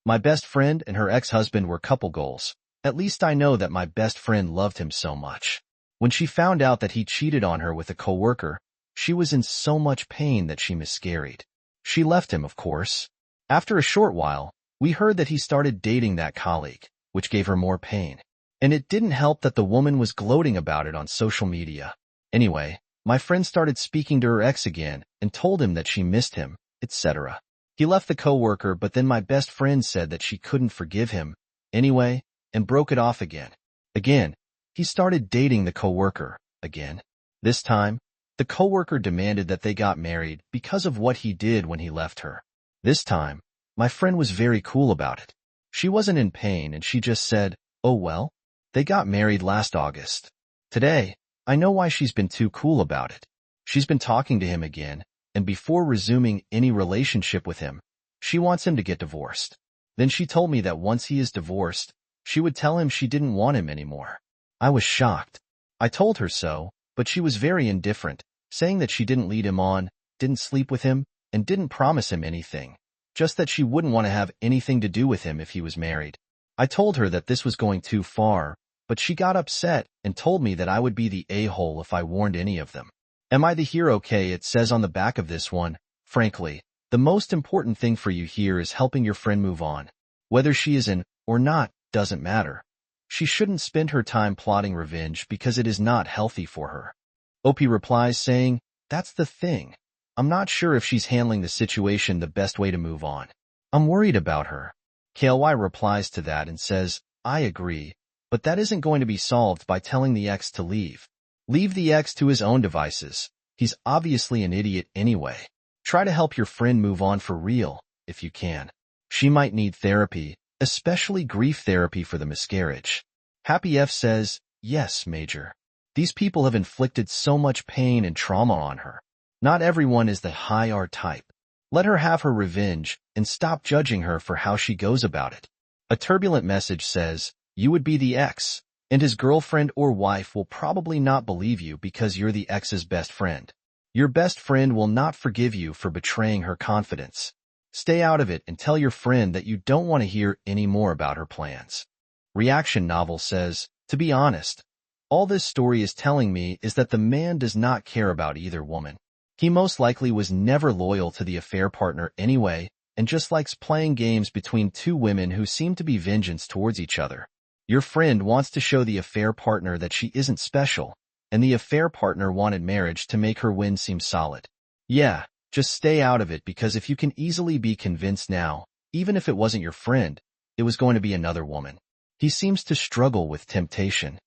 My best friend and her ex-husband were couple goals. At least I know that my best friend loved him so much. When she found out that he cheated on her with a coworker, she was in so much pain that she miscarried. She left him, of course. After a short while, we heard that he started dating that colleague, which gave her more pain. And it didn't help that the woman was gloating about it on social media. Anyway, my friend started speaking to her ex again and told him that she missed him, etc. He left the coworker, but then my best friend said that she couldn't forgive him anyway and broke it off again. Again, he started dating the coworker again. This time, the coworker demanded that they got married because of what he did when he left her. This time, my friend was very cool about it. She wasn't in pain and she just said, "Oh well, they got married last August." Today, I know why she's been too cool about it. She's been talking to him again, and before resuming any relationship with him, she wants him to get divorced. Then she told me that once he is divorced, she would tell him she didn't want him anymore. I was shocked. I told her so, but she was very indifferent, saying that she didn't lead him on, didn't sleep with him, and didn't promise him anything, just that she wouldn't want to have anything to do with him if he was married. I told her that this was going too far, but she got upset and told me that I would be the a-hole if I warned any of them. Am I the hero? Okay, it says on the back of this one. Frankly, the most important thing for you here is helping your friend move on. Whether she is in or not doesn't matter. She shouldn't spend her time plotting revenge because it is not healthy for her. OP replies saying, "That's the thing. I'm not sure if she's handling the situation the best way to move on. I'm worried about her." KLY replies to that and says, "I agree, but that isn't going to be solved by telling the ex to leave. Leave the ex to his own devices. He's obviously an idiot anyway. Try to help your friend move on for real, if you can. She might need therapy, especially grief therapy for the miscarriage." Happy F says, "Yes, Major. These people have inflicted so much pain and trauma on her. Not everyone is the high R type. Let her have her revenge and stop judging her for how she goes about it." A turbulent message says, "You would be the ex, and his girlfriend or wife will probably not believe you because you're the ex's best friend. Your best friend will not forgive you for betraying her confidence. Stay out of it and tell your friend that you don't want to hear any more about her plans." Reaction Novel says, "To be honest, all this story is telling me is that the man does not care about either woman. He most likely was never loyal to the affair partner anyway and just likes playing games between two women who seem to be vengeance towards each other. Your friend wants to show the affair partner that she isn't special, and the affair partner wanted marriage to make her win seem solid. Yeah, just stay out of it because if you can easily be convinced now, even if it wasn't your friend, it was going to be another woman. He seems to struggle with temptation."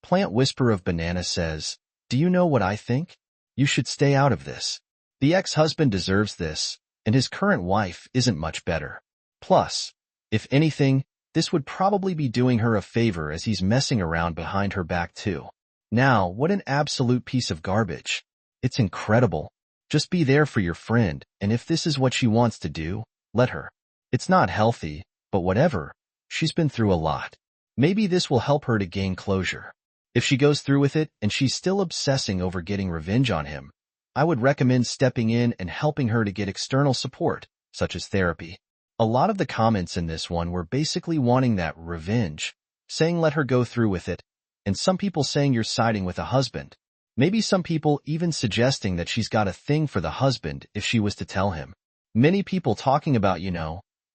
Plant Whisper of Banana says, "Do you know what I think? You should stay out of this. The ex-husband deserves this, and his current wife isn't much better. Plus, if anything, this would probably be doing her a favor as he's messing around behind her back too. Now, what an absolute piece of garbage. It's incredible. Just be there for your friend, and if this is what she wants to do, let her. It's not healthy, but whatever. She's been through a lot. Maybe this will help her to gain closure. If she goes through with it and she's still obsessing over getting revenge on him, I would recommend stepping in and helping her to get external support, such as therapy." A lot of the comments in this one were basically wanting that revenge, saying let her go through with it, and some people saying you're siding with a husband. Maybe some people even suggesting that she's got a thing for the husband if she was to tell him. Many people talking about,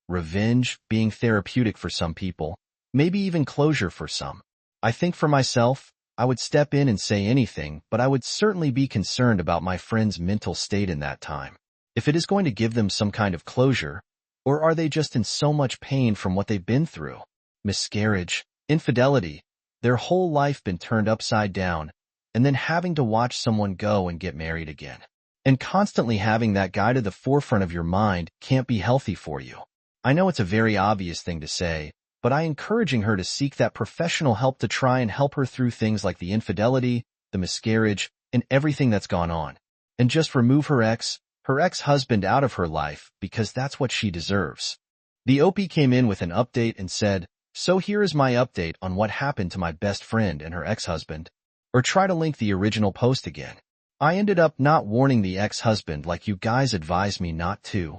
revenge being therapeutic for some people, maybe even closure for some. I think for myself, I would step in and say anything, but I would certainly be concerned about my friend's mental state in that time. If it is going to give them some kind of closure, or are they just in so much pain from what they've been through? Miscarriage, infidelity, their whole life been turned upside down, and then having to watch someone go and get married again. And constantly having that guy to the forefront of your mind can't be healthy for you. I know it's a very obvious thing to say, but I'm encouraging her to seek that professional help to try and help her through things like the infidelity, the miscarriage, and everything that's gone on. And just remove her ex-husband out of her life because that's what she deserves. The OP came in with an update and said, "So here is my update on what happened to my best friend and her ex-husband." Or try to link the original post again. I ended up not warning the ex-husband like you guys advised me not to.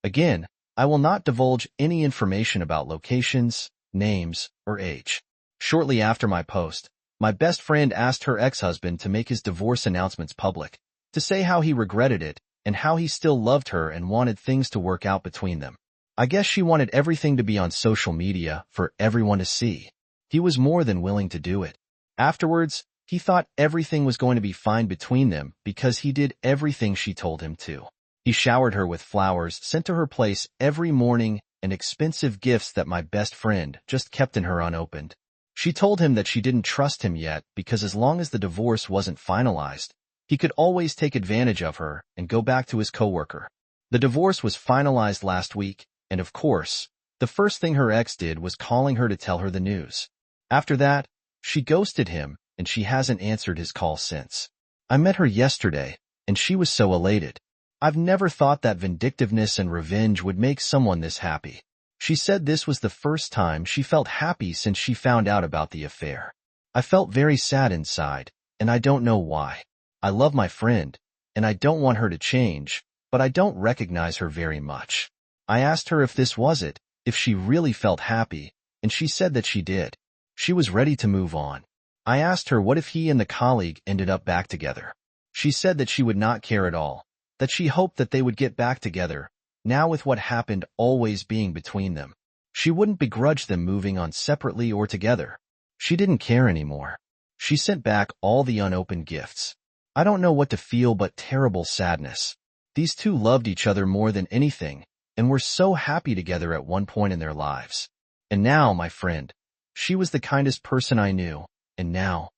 Again, I will not divulge any information about locations, names, or age. Shortly after my post, my best friend asked her ex-husband to make his divorce announcements public, to say how he regretted it and how he still loved her and wanted things to work out between them. I guess she wanted everything to be on social media for everyone to see. He was more than willing to do it. Afterwards, he thought everything was going to be fine between them because he did everything she told him to. He showered her with flowers sent to her place every morning and expensive gifts that my best friend just kept in her unopened. She told him that she didn't trust him yet because as long as the divorce wasn't finalized, he could always take advantage of her and go back to his coworker. The divorce was finalized last week, and of course, the first thing her ex did was calling her to tell her the news. After that, she ghosted him, and she hasn't answered his call since. I met her yesterday, and she was so elated. I've never thought that vindictiveness and revenge would make someone this happy. She said this was the first time she felt happy since she found out about the affair. I felt very sad inside, and I don't know why. I love my friend, and I don't want her to change, but I don't recognize her very much. I asked her if this was it, if she really felt happy, and she said that she did. She was ready to move on. I asked her what if he and the colleague ended up back together. She said that she would not care at all, that she hoped that they would get back together, now with what happened always being between them. She wouldn't begrudge them moving on separately or together. She didn't care anymore. She sent back all the unopened gifts. I don't know what to feel but terrible sadness. These two loved each other more than anything, and were so happy together at one point in their lives. And now, my friend, she was the kindest person I knew, and now,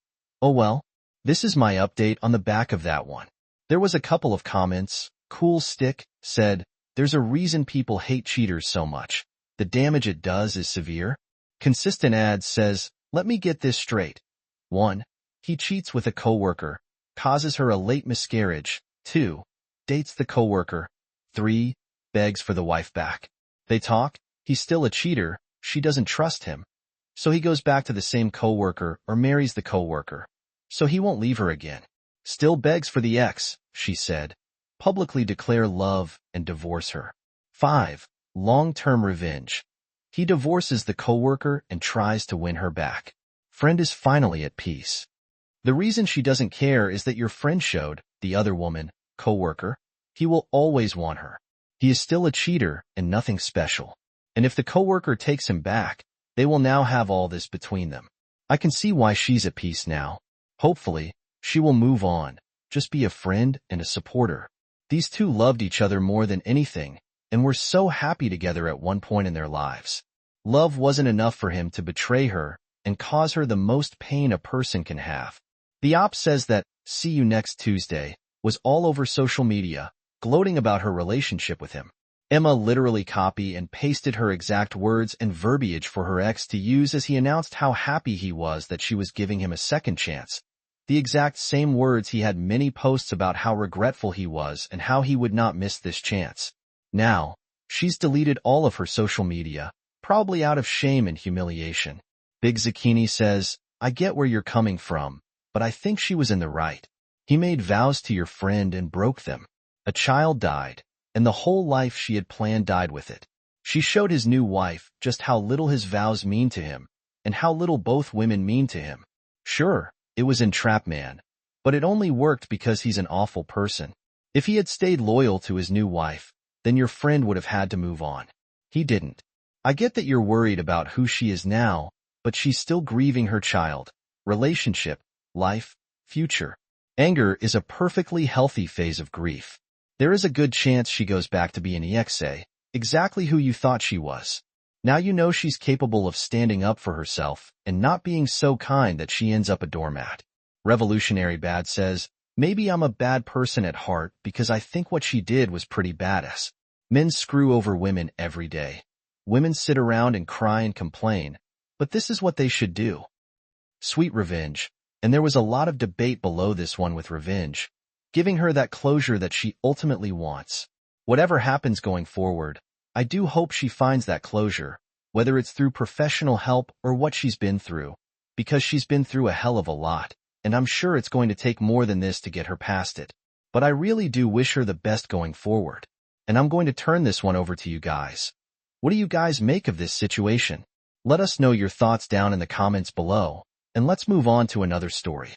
oh well. This is my update on the back of that one. There was a couple of comments. Cool Stick said, there's a reason people hate cheaters so much. The damage it does is severe. Consistent Ads says, let me get this straight. 1. He cheats with a coworker, causes her a late miscarriage. 2. Dates the coworker. 3. Begs for the wife back. They talk, he's still a cheater, she doesn't trust him. So he goes back to the same coworker or marries the coworker. So he won't leave her again. Still begs for the ex, she said. Publicly declare love and divorce her. 5. Long-term revenge. He divorces the coworker and tries to win her back. Friend is finally at peace. The reason she doesn't care is that your friend showed, the other woman, coworker, he will always want her. He is still a cheater and nothing special. And if the coworker takes him back, they will now have all this between them. I can see why she's at peace now. Hopefully, she will move on, just be a friend and a supporter. These two loved each other more than anything, and were so happy together at one point in their lives. Love wasn't enough for him to betray her and cause her the most pain a person can have. The op says that, see you next Tuesday, was all over social media, gloating about her relationship with him. Emma literally copy and pasted her exact words and verbiage for her ex to use as he announced how happy he was that she was giving him a second chance. The exact same words he had many posts about how regretful he was and how he would not miss this chance. Now, she's deleted all of her social media, probably out of shame and humiliation. Big Zucchini says, I get where you're coming from, but I think she was in the right. He made vows to your friend and broke them. A child died, and the whole life she had planned died with it. She showed his new wife just how little his vows mean to him, and how little both women mean to him. Sure, it was entrap man, but it only worked because he's an awful person. If he had stayed loyal to his new wife, then your friend would have had to move on. He didn't. I get that you're worried about who she is now, but she's still grieving her child, relationship, life, future. Anger is a perfectly healthy phase of grief. There is a good chance she goes back to being EXA, exactly who you thought she was. Now you know she's capable of standing up for herself and not being so kind that she ends up a doormat. Revolutionary Bad says, maybe I'm a bad person at heart because I think what she did was pretty badass. Men screw over women every day. Women sit around and cry and complain, but this is what they should do. Sweet revenge, and there was a lot of debate below this one with revenge, giving her that closure that she ultimately wants. Whatever happens going forward, I do hope she finds that closure, whether it's through professional help or what she's been through, because she's been through a hell of a lot, and I'm sure it's going to take more than this to get her past it. But I really do wish her the best going forward. and I'm going to turn this one over to you guys. What do you guys make of this situation? Let us know your thoughts down in the comments below, and let's move on to another story.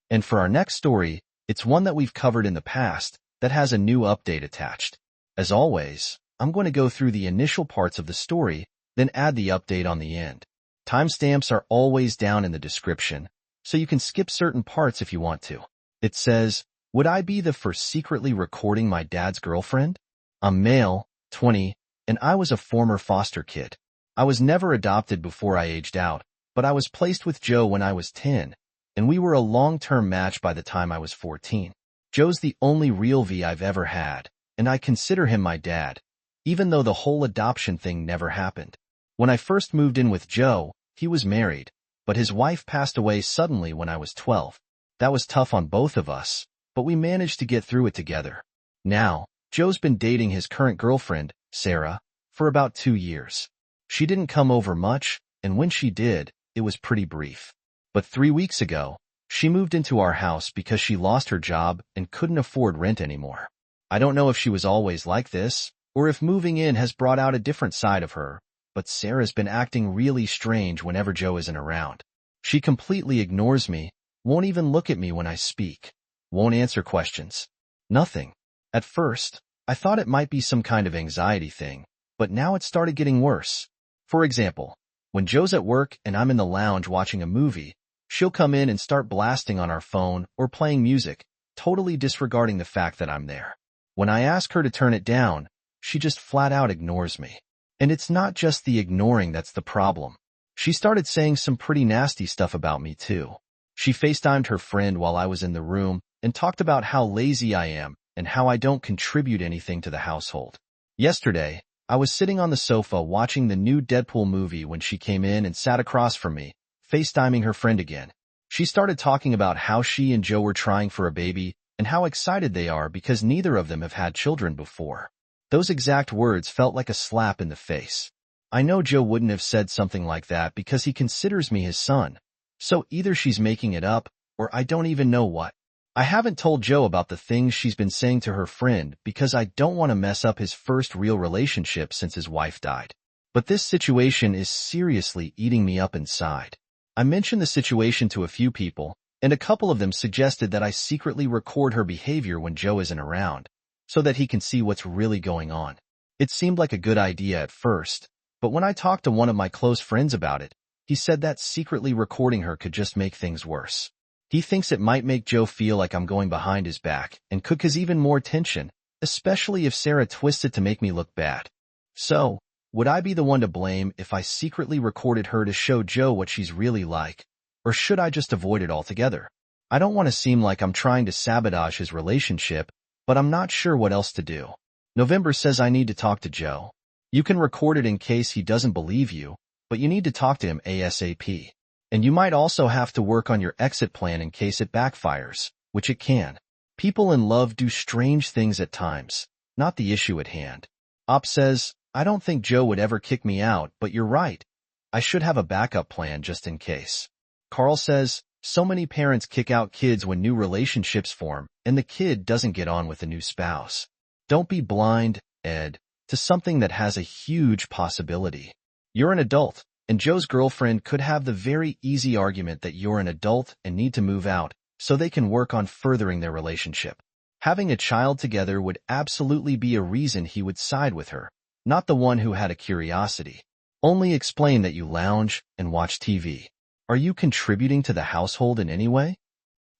And for our next story, it's one that we've covered in the past that has a new update attached. As always, I'm going to go through the initial parts of the story, then add the update on the end. Timestamps are always down in the description, so you can skip certain parts if you want to. It says, would I be the for secretly recording my dad's girlfriend? I'm male, 20, and I was a former foster kid. I was never adopted before I aged out, but I was placed with Joe when I was 10, and we were a long-term match by the time I was 14. Joe's the only real V I've ever had, and I consider him my dad, even though the whole adoption thing never happened. When I first moved in with Joe, he was married, but his wife passed away suddenly when I was 12. That was tough on both of us, but we managed to get through it together. Now, Joe's been dating his current girlfriend, Sarah, for about 2 years. She didn't come over much, and when she did, it was pretty brief. But 3 weeks ago, she moved into our house because she lost her job and couldn't afford rent anymore. I don't know if she was always like this, or if moving in has brought out a different side of her, but Sarah's been acting really strange whenever Joe isn't around. She completely ignores me, won't even look at me when I speak, won't answer questions. Nothing. At first, I thought it might be some kind of anxiety thing, but now it started getting worse. For example, when Joe's at work and I'm in the lounge watching a movie, she'll come in and start blasting on our phone or playing music, totally disregarding the fact that I'm there. When I ask her to turn it down, she just flat out ignores me. And it's not just the ignoring that's the problem. She started saying some pretty nasty stuff about me too. She FaceTimed her friend while I was in the room and talked about how lazy I am and how I don't contribute anything to the household. Yesterday, I was sitting on the sofa watching the new Deadpool movie when she came in and sat across from me, FaceTiming her friend again. She started talking about how she and Joe were trying for a baby and how excited they are because neither of them have had children before. Those exact words felt like a slap in the face. I know Joe wouldn't have said something like that because he considers me his son. So either she's making it up, or I don't even know what. I haven't told Joe about the things she's been saying to her friend because I don't want to mess up his first real relationship since his wife died. But this situation is seriously eating me up inside. I mentioned the situation to a few people, and a couple of them suggested that I secretly record her behavior when Joe isn't around, so that he can see what's really going on. It seemed like a good idea at first, but when I talked to one of my close friends about it, he said that secretly recording her could just make things worse. He thinks it might make Joe feel like I'm going behind his back and could cause even more tension, especially if Sarah twists it to make me look bad. So, would I be the one to blame if I secretly recorded her to show Joe what she's really like, or should I just avoid it altogether? I don't want to seem like I'm trying to sabotage his relationship, but I'm not sure what else to do. November says I need to talk to Joe. You can record it in case he doesn't believe you, but you need to talk to him ASAP. And you might also have to work on your exit plan in case it backfires, which it can. People in love do strange things at times, not the issue at hand. Op says, I don't think Joe would ever kick me out, but you're right. I should have a backup plan just in case. Carl says, so many parents kick out kids when new relationships form, and the kid doesn't get on with a new spouse. Don't be blind, Ed, to something that has a huge possibility. You're an adult, and Joe's girlfriend could have the very easy argument that you're an adult and need to move out, so they can work on furthering their relationship. Having a child together would absolutely be a reason he would side with her, not the one who had a curiosity. Only explain that you lounge and watch TV. Are you contributing to the household in any way?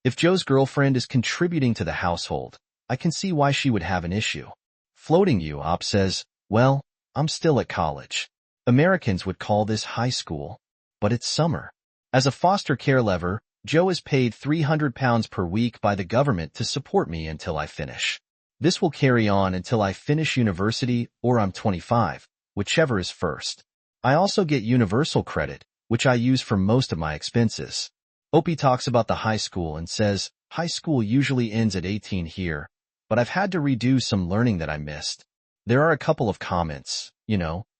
If Joe's girlfriend is contributing to the household, I can see why she would have an issue. Floating you, Op says, well, I'm still at college. Americans would call this high school, but it's summer. As a foster care lever, Joe is paid £300 per week by the government to support me until I finish. This will carry on until I finish university or I'm 25, whichever is first. I also get universal credit, which I use for most of my expenses. Opie talks about the high school and says, high school usually ends at 18 here, but I've had to redo some learning that I missed. There are a couple of comments,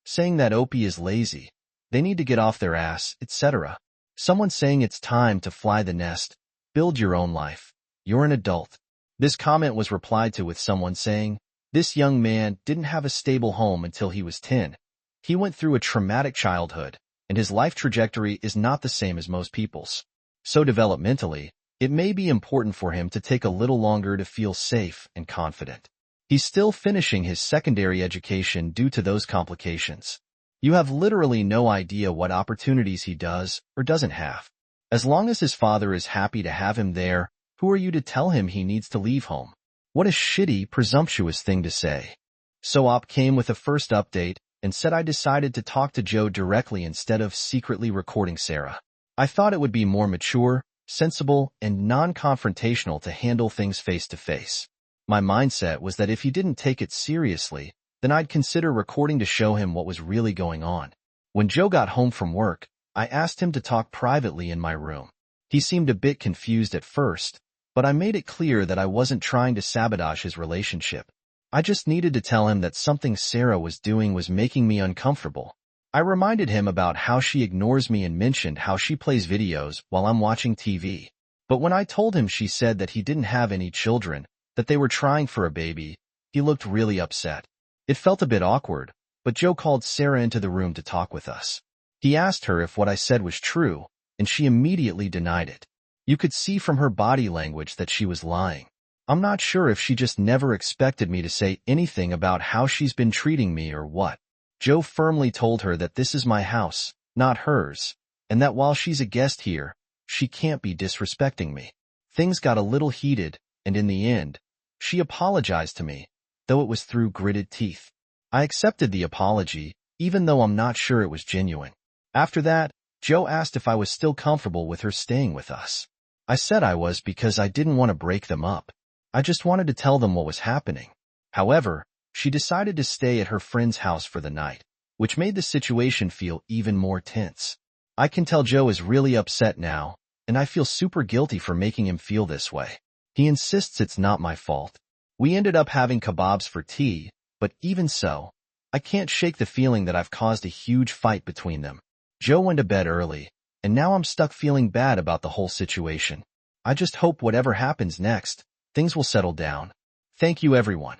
saying that Opie is lazy, they need to get off their ass, etc. Someone saying it's time to fly the nest, build your own life, you're an adult. This comment was replied to with someone saying, This young man didn't have a stable home until he was 10. He went through a traumatic childhood, and his life trajectory is not the same as most people's. So developmentally, it may be important for him to take a little longer to feel safe and confident. He's still finishing his secondary education due to those complications. You have literally no idea what opportunities he does or doesn't have. As long as his father is happy to have him there, who are you to tell him he needs to leave home? What a shitty, presumptuous thing to say. So Op came with a first update and said I decided to talk to Joe directly instead of secretly recording Sarah. I thought it would be more mature, sensible, and non-confrontational to handle things face-to-face. My mindset was that if he didn't take it seriously, then I'd consider recording to show him what was really going on. When Joe got home from work, I asked him to talk privately in my room. He seemed a bit confused at first, but I made it clear that I wasn't trying to sabotage his relationship. I just needed to tell him that something Sarah was doing was making me uncomfortable. I reminded him about how she ignores me and mentioned how she plays videos while I'm watching TV. But when I told him she said that he didn't have any children, that they were trying for a baby, he looked really upset. It felt a bit awkward, but Joe called Sarah into the room to talk with us. He asked her if what I said was true, and she immediately denied it. You could see from her body language that she was lying. I'm not sure if she just never expected me to say anything about how she's been treating me or what. Joe firmly told her that this is my house, not hers, and that while she's a guest here, she can't be disrespecting me. Things got a little heated, and in the end, she apologized to me, though it was through gritted teeth. I accepted the apology, even though I'm not sure it was genuine. After that, Joe asked if I was still comfortable with her staying with us. I said I was because I didn't want to break them up. I just wanted to tell them what was happening. However, she decided to stay at her friend's house for the night, which made the situation feel even more tense. I can tell Joe is really upset now, and I feel super guilty for making him feel this way. He insists it's not my fault. We ended up having kebabs for tea, but even so, I can't shake the feeling that I've caused a huge fight between them. Joe went to bed early, and now I'm stuck feeling bad about the whole situation. I just hope whatever happens next, things will settle down. Thank you, everyone.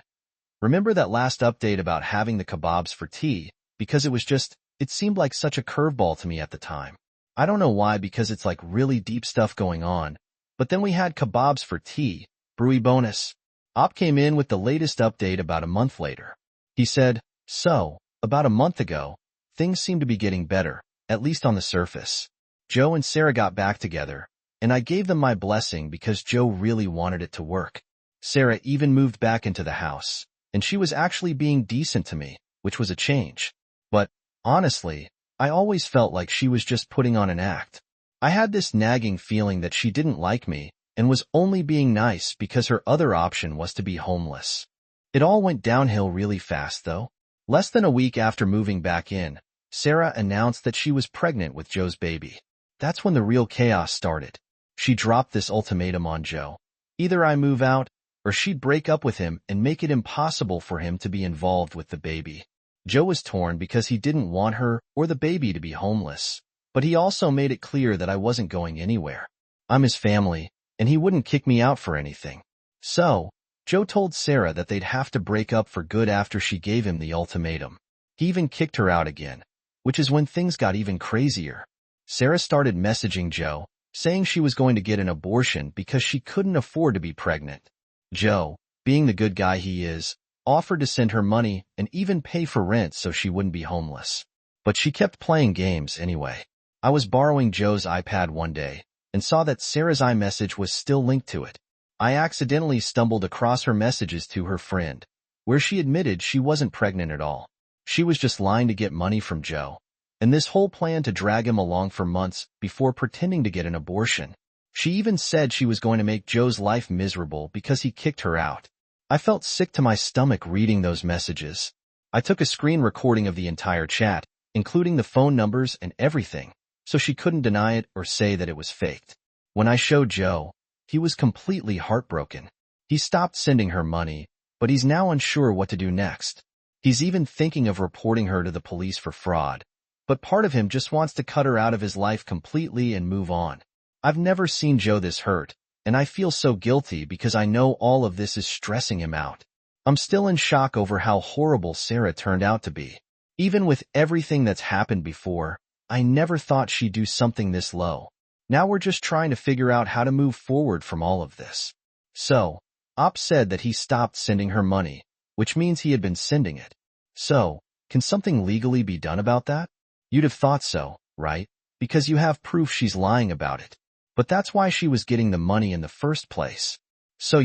Remember that last update about having the kebabs for tea, because it seemed like such a curveball to me at the time. I don't know why, because it's like really deep stuff going on, but then we had kebabs for tea, brewy bonus. Op came in with the latest update about a month later. He said, so, about a month ago, things seem to be getting better, at least on the surface. Joe and Sarah got back together, and I gave them my blessing because Joe really wanted it to work. Sarah even moved back into the house, and she was actually being decent to me, which was a change. But, honestly, I always felt like she was just putting on an act. I had this nagging feeling that she didn't like me and was only being nice because her other option was to be homeless. It all went downhill really fast, though. Less than a week after moving back in, Sarah announced that she was pregnant with Joe's baby. That's when the real chaos started. She dropped this ultimatum on Joe. Either I move out, or she'd break up with him and make it impossible for him to be involved with the baby. Joe was torn because he didn't want her or the baby to be homeless, but he also made it clear that I wasn't going anywhere. I'm his family, and he wouldn't kick me out for anything. So, Joe told Sarah that they'd have to break up for good after she gave him the ultimatum. He even kicked her out again, which is when things got even crazier. Sarah started messaging Joe, saying she was going to get an abortion because she couldn't afford to be pregnant. Joe, being the good guy he is, offered to send her money and even pay for rent so she wouldn't be homeless. But she kept playing games anyway. I was borrowing Joe's iPad one day and saw that Sarah's iMessage was still linked to it. I accidentally stumbled across her messages to her friend, where she admitted she wasn't pregnant at all. She was just lying to get money from Joe, and this whole plan to drag him along for months before pretending to get an abortion. She even said she was going to make Joe's life miserable because he kicked her out. I felt sick to my stomach reading those messages. I took a screen recording of the entire chat, including the phone numbers and everything, so she couldn't deny it or say that it was faked. When I showed Joe, he was completely heartbroken. He stopped sending her money, but he's now unsure what to do next. He's even thinking of reporting her to the police for fraud, but part of him just wants to cut her out of his life completely and move on. I've never seen Joe this hurt, and I feel so guilty because I know all of this is stressing him out. I'm still in shock over how horrible Sarah turned out to be. Even with everything that's happened before, I never thought she'd do something this low. Now we're just trying to figure out how to move forward from all of this. So, Op said that he stopped sending her money, which means he had been sending it. So, can something legally be done about that? You'd have thought so, right? Because you have proof she's lying about it. But that's why she was getting the money in the first place. So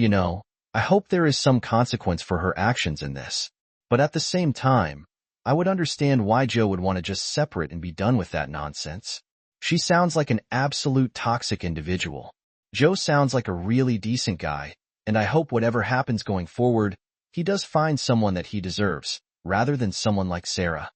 I hope there is some consequence for her actions in this. But at the same time, I would understand why Joe would want to just separate and be done with that nonsense. She sounds like an absolute toxic individual. Joe sounds like a really decent guy, and I hope whatever happens going forward, he does find someone that he deserves, rather than someone like Sarah.